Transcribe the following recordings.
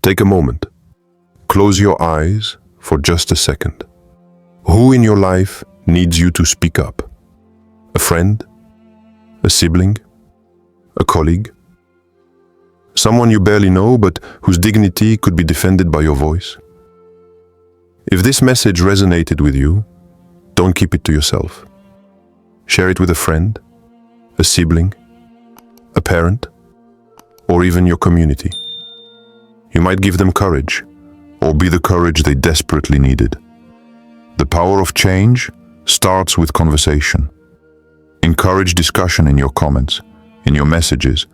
Take a moment. Close your eyes for just a second. Who in your life needs you to speak up? A friend? A sibling? A colleague? Someone you barely know but whose dignity could be defended by your voice? If this message resonated with you, don't keep it to yourself. Share it with a friend, a sibling, a parent, or even your community. You might give them courage, or be the courage they desperately needed. The power of change starts with conversation. Encourage discussion in your comments, in your messages,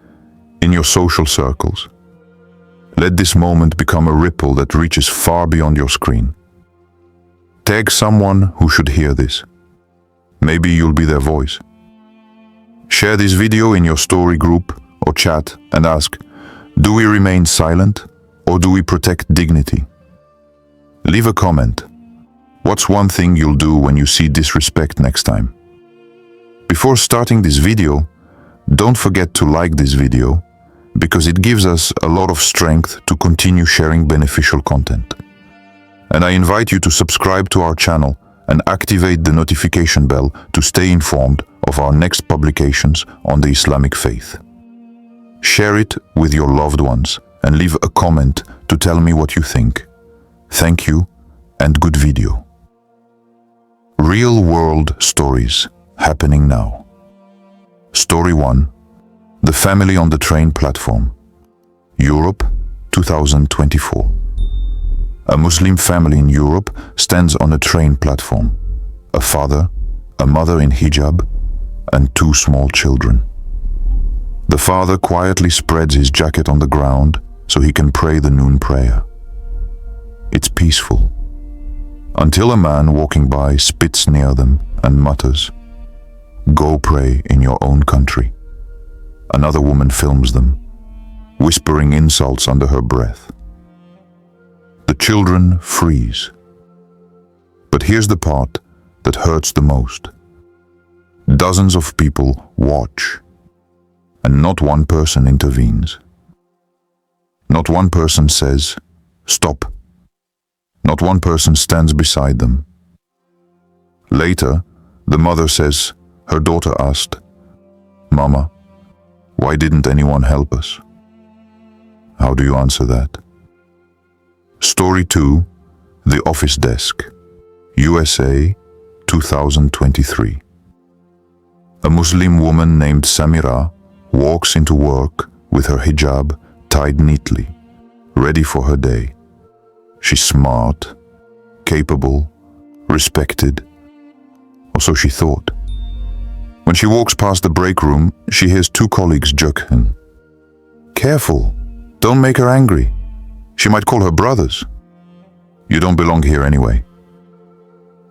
in your social circles. Let this moment become a ripple that reaches far beyond your screen. Tag someone who should hear this. Maybe you'll be their voice. Share this video in your story group or chat and ask, do we remain silent or do we protect dignity? Leave a comment. What's one thing you'll do when you see disrespect next time? Before starting this video, don't forget to like this video because it gives us a lot of strength to continue sharing beneficial content. And I invite you to subscribe to our channel and activate the notification bell to stay informed of our next publications on the Islamic faith. Share it with your loved ones and leave a comment to tell me what you think. Thank you and good video. Real-world stories happening now. Story 1. The family on the train platform. Europe, 2024. A Muslim family in Europe stands on a train platform. A father, a mother in hijab, and 2 small children. The father quietly spreads his jacket on the ground so he can pray the noon prayer. It's peaceful, until a man walking by spits near them and mutters, "Go pray in your own country." Another woman films them, whispering insults under her breath. The children freeze. But here's the part that hurts the most. Dozens of people watch, and not one person intervenes. Not one person says, "Stop." Not one person stands beside them. Later, the mother says her daughter asked, "Mama, why didn't anyone help us?" How do you answer that? Story 2. The Office Desk. USA, 2023. A Muslim woman named Samira walks into work with her hijab tied neatly, ready for her day. She's smart, capable, respected, or so she thought. When she walks past the break room, she hears 2 colleagues joking. "Careful, don't make her angry. She might call her brothers. You don't belong here anyway."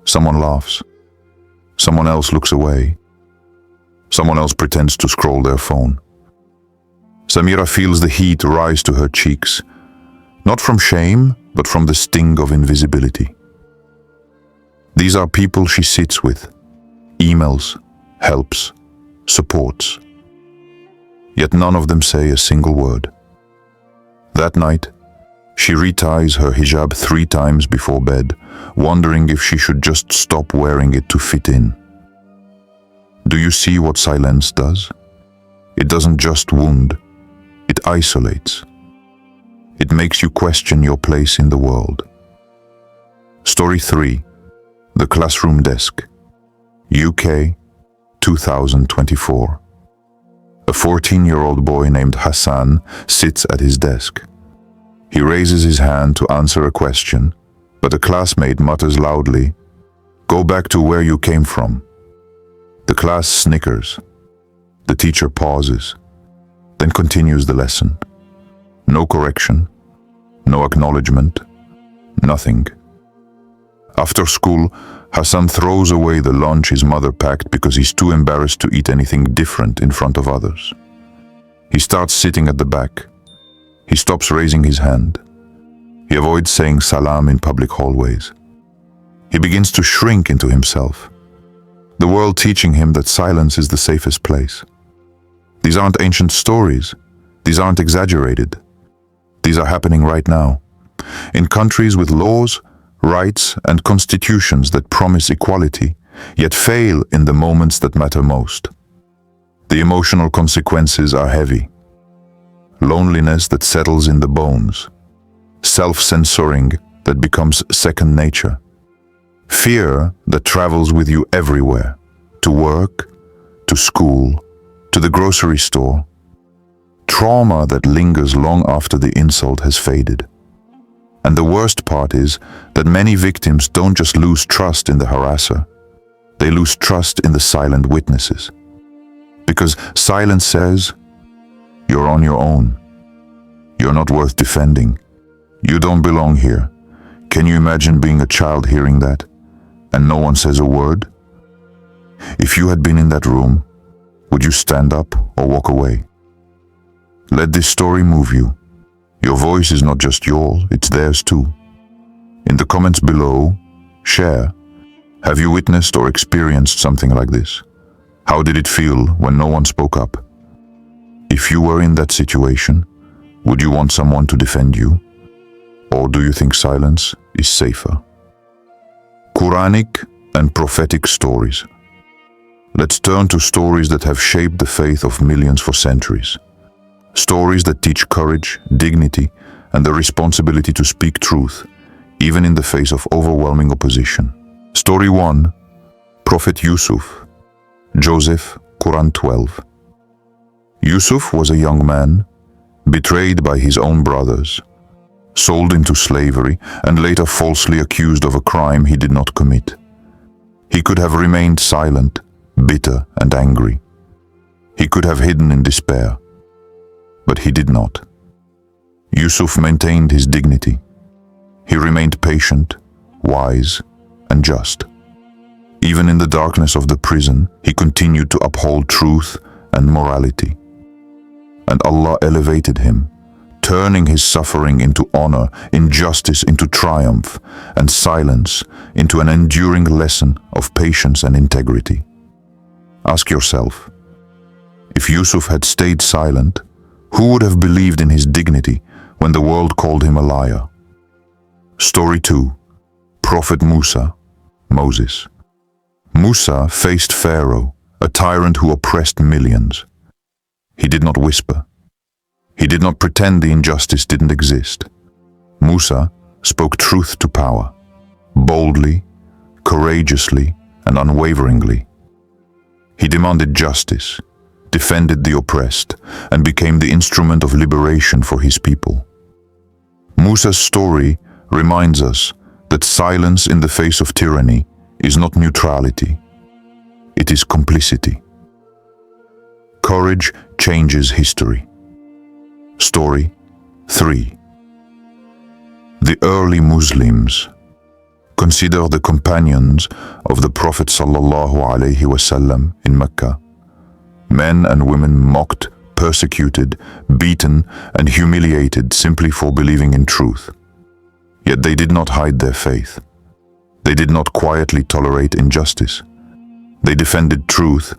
Someone laughs. Someone else looks away. Someone else pretends to scroll their phone. Samira feels the heat rise to her cheeks, not from shame, but from the sting of invisibility. These are people she sits with, emails, helps, supports. Yet none of them say a single word. That night, she reties her hijab 3 times before bed, wondering if she should just stop wearing it to fit in. Do you see what silence does? It doesn't just wound, it isolates. It makes you question your place in the world. Story 3. The Classroom Desk. UK, 2024. A 14-year-old boy named Hassan sits at his desk. He raises his hand to answer a question, but a classmate mutters loudly, "Go back to where you came from." The class snickers. The teacher pauses, then continues the lesson. No correction, no acknowledgement, nothing. After school, Hassan throws away the lunch his mother packed because he's too embarrassed to eat anything different in front of others. He starts sitting at the back. He stops raising his hand. He avoids saying salam in public hallways. He begins to shrink into himself, the world teaching him that silence is the safest place. These aren't ancient stories. These aren't exaggerated. These are happening right now, in countries with laws, rights, and constitutions that promise equality, yet fail in the moments that matter most. The emotional consequences are heavy. Loneliness that settles in the bones, self-censoring that becomes second nature, fear that travels with you everywhere, to work, to school, to the grocery store, trauma that lingers long after the insult has faded. And the worst part is that many victims don't just lose trust in the harasser, they lose trust in the silent witnesses. Because silence says, you're on your own. You're not worth defending. You don't belong here. Can you imagine being a child hearing that, and no one says a word? If you had been in that room, would you stand up or walk away? Let this story move you. Your voice is not just yours, it's theirs too. In the comments below, share. Have you witnessed or experienced something like this? How did it feel when no one spoke up? If you were in that situation, would you want someone to defend you? Or do you think silence is safer? Quranic and prophetic stories. Let's turn to stories that have shaped the faith of millions for centuries. Stories that teach courage, dignity, and the responsibility to speak truth, even in the face of overwhelming opposition. Story 1. Prophet Yusuf. Joseph, Quran 12. Yusuf was a young man, betrayed by his own brothers, sold into slavery, and later falsely accused of a crime he did not commit. He could have remained silent, bitter and angry. He could have hidden in despair. But he did not. Yusuf maintained his dignity. He remained patient, wise, and just. Even in the darkness of the prison, he continued to uphold truth and morality. And Allah elevated him, turning his suffering into honor, injustice into triumph, and silence into an enduring lesson of patience and integrity. Ask yourself, if Yusuf had stayed silent, who would have believed in his dignity when the world called him a liar? Story 2. Prophet Musa, Moses. Musa faced Pharaoh, a tyrant who oppressed millions. He did not whisper. He did not pretend the injustice didn't exist. Musa spoke truth to power, boldly, courageously, and unwaveringly. He demanded justice, defended the oppressed, and became the instrument of liberation for his people. Musa's story reminds us that silence in the face of tyranny is not neutrality. It is complicity. Courage changes history. Story 3. The early Muslims. Consider the companions of the Prophet ﷺ in Mecca. Men and women mocked, persecuted, beaten, and humiliated simply for believing in truth. Yet they did not hide their faith. They did not quietly tolerate injustice. They defended truth,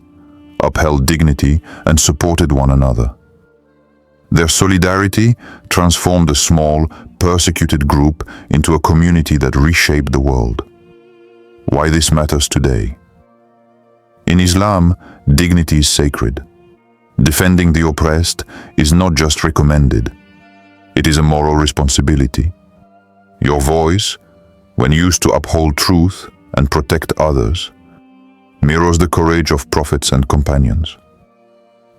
upheld dignity, and supported one another. Their solidarity transformed a small, persecuted group into a community that reshaped the world. Why this matters today? In Islam, dignity is sacred. Defending the oppressed is not just recommended. It is a moral responsibility. Your voice, when used to uphold truth and protect others, mirrors the courage of prophets and companions.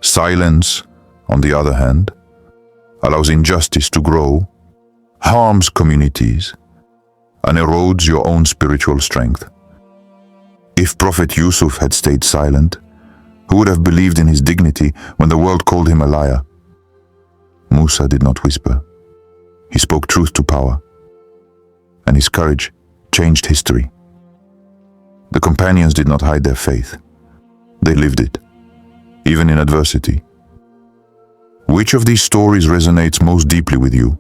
Silence, on the other hand, allows injustice to grow, harms communities, and erodes your own spiritual strength. If Prophet Yusuf had stayed silent, who would have believed in his dignity when the world called him a liar? Musa did not whisper. He spoke truth to power, and his courage changed history. The companions did not hide their faith. They lived it, even in adversity. Which of these stories resonates most deeply with you?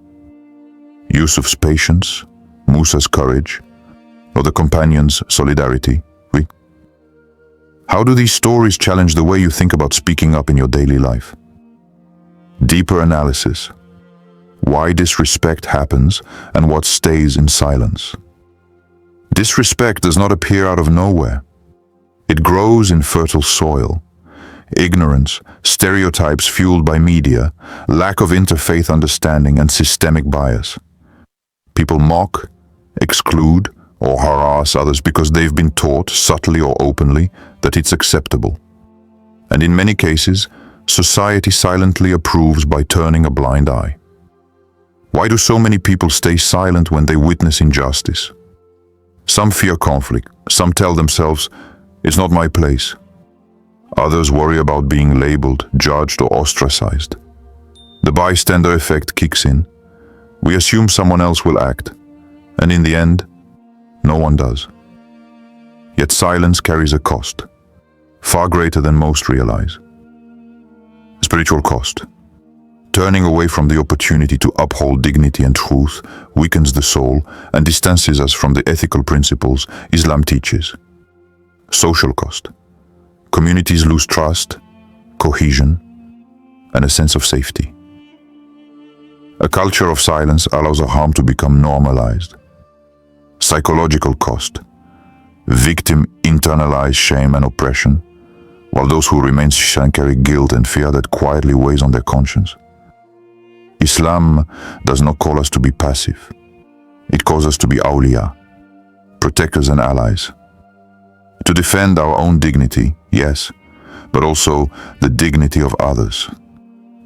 Yusuf's patience, Musa's courage, or the companions' solidarity? How do these stories challenge the way you think about speaking up in your daily life? Deeper analysis. why disrespect happens, and what stays in silence. Disrespect does not appear out of nowhere. It grows in fertile soil. Ignorance, stereotypes fueled by media, lack of interfaith understanding, and systemic bias. People mock, exclude, or harass others because they've been taught, subtly or openly, that it's acceptable. And in many cases, society silently approves by turning a blind eye. Why do so many people stay silent when they witness injustice? Some fear conflict. Some tell themselves, "It's not my place." Others worry about being labeled, judged, or ostracized. The bystander effect kicks in. We assume someone else will act, and in the end, no one does. Yet silence carries a cost, far greater than most realize. Spiritual cost. Turning away from the opportunity to uphold dignity and truth weakens the soul and distances us from the ethical principles Islam teaches. Social cost. Communities lose trust, cohesion, and a sense of safety. A culture of silence allows a harm to become normalized. Psychological cost. Victim internalize shame and oppression, while those who remain silent carry guilt and fear that quietly weighs on their conscience. Islam does not call us to be passive. It calls us to be awliya, protectors and allies. To defend our own dignity, yes, but also the dignity of others.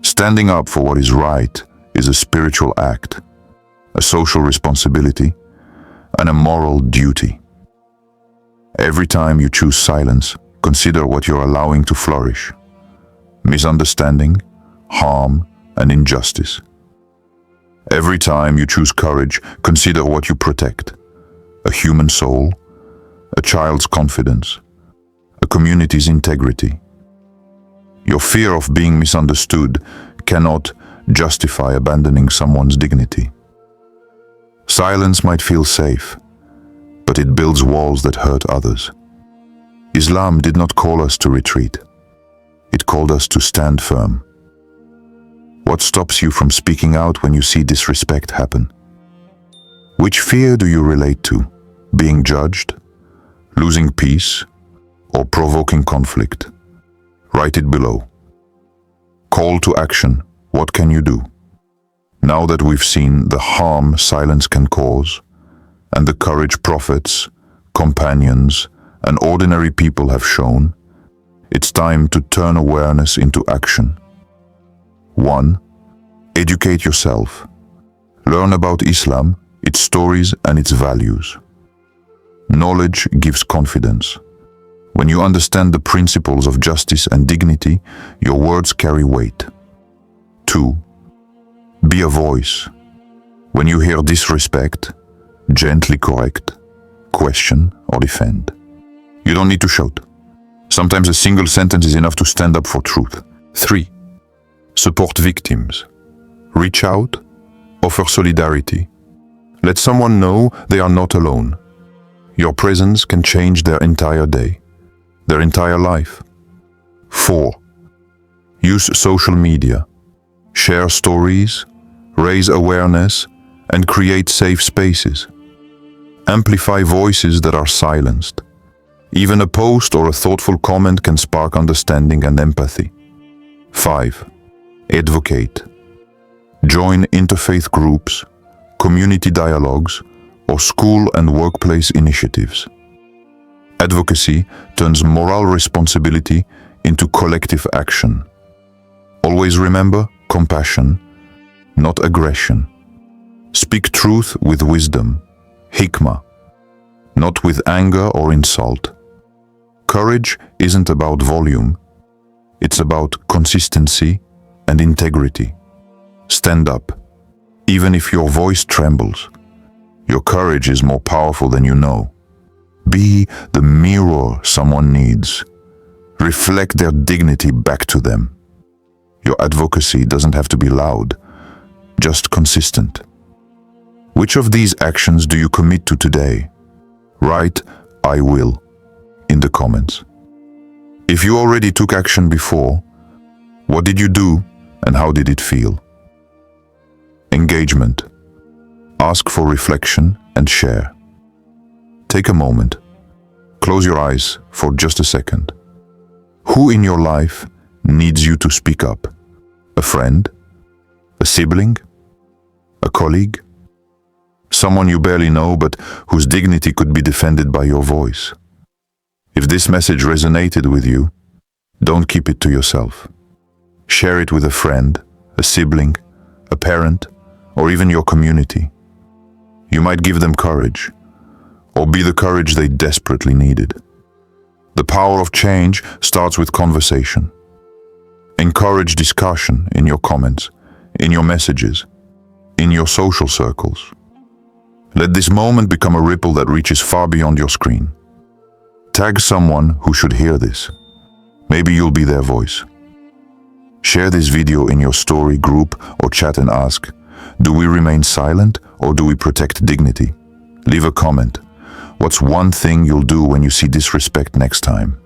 Standing up for what is right is a spiritual act, a social responsibility, and a moral duty. Every time you choose silence, consider what you're allowing to flourish. Misunderstanding, harm, and injustice. Every time you choose courage, consider what you protect. A human soul, a child's confidence, a community's integrity. Your fear of being misunderstood cannot justify abandoning someone's dignity. Silence might feel safe, but it builds walls that hurt others. Islam did not call us to retreat. It called us to stand firm. What stops you from speaking out when you see disrespect happen? Which fear do you relate to? Being judged? Losing peace? Or provoking conflict? Write it below. Call to action. What can you do? Now that we've seen the harm silence can cause, and the courage prophets, companions, and ordinary people have shown, it's time to turn awareness into action. 1. Educate yourself. Learn about Islam, its stories, and its values. Knowledge gives confidence. When you understand the principles of justice and dignity, your words carry weight. 2. Be a voice. When you hear disrespect, gently correct, question, or defend. You don't need to shout. Sometimes a single sentence is enough to stand up for truth. 3. Support victims. Reach out, offer solidarity. Let someone know they are not alone. Your presence can change their entire day, their entire life. 4. Use social media. Share stories, raise awareness, and create safe spaces. Amplify voices that are silenced. Even a post or a thoughtful comment can spark understanding and empathy. 5. Advocate. Join interfaith groups, community dialogues, or school and workplace initiatives. Advocacy turns moral responsibility into collective action. Always remember compassion, not aggression. Speak truth with wisdom, hikmah, not with anger or insult. Courage isn't about volume, it's about consistency and integrity. Stand up, even if your voice trembles. Your courage is more powerful than you know. Be the mirror someone needs. Reflect their dignity back to them. Your advocacy doesn't have to be loud, just consistent. Which of these actions do you commit to today? Write, "I will," in the comments. If you already took action before, what did you do and how did it feel? Engagement. Ask for reflection and share. Take a moment. Close your eyes for just a second. Who in your life needs you to speak up? A friend? A sibling? A colleague? Someone you barely know but whose dignity could be defended by your voice. If this message resonated with you, don't keep it to yourself. Share it with a friend, a sibling, a parent, or even your community. You might give them courage, or be the courage they desperately needed. The power of change starts with conversation. Encourage discussion in your comments, in your messages, in your social circles. Let this moment become a ripple that reaches far beyond your screen. Tag someone who should hear this. Maybe you'll be their voice. Share this video in your story, group, or chat and ask, do we remain silent or do we protect dignity? Leave a comment. What's one thing you'll do when you see disrespect next time?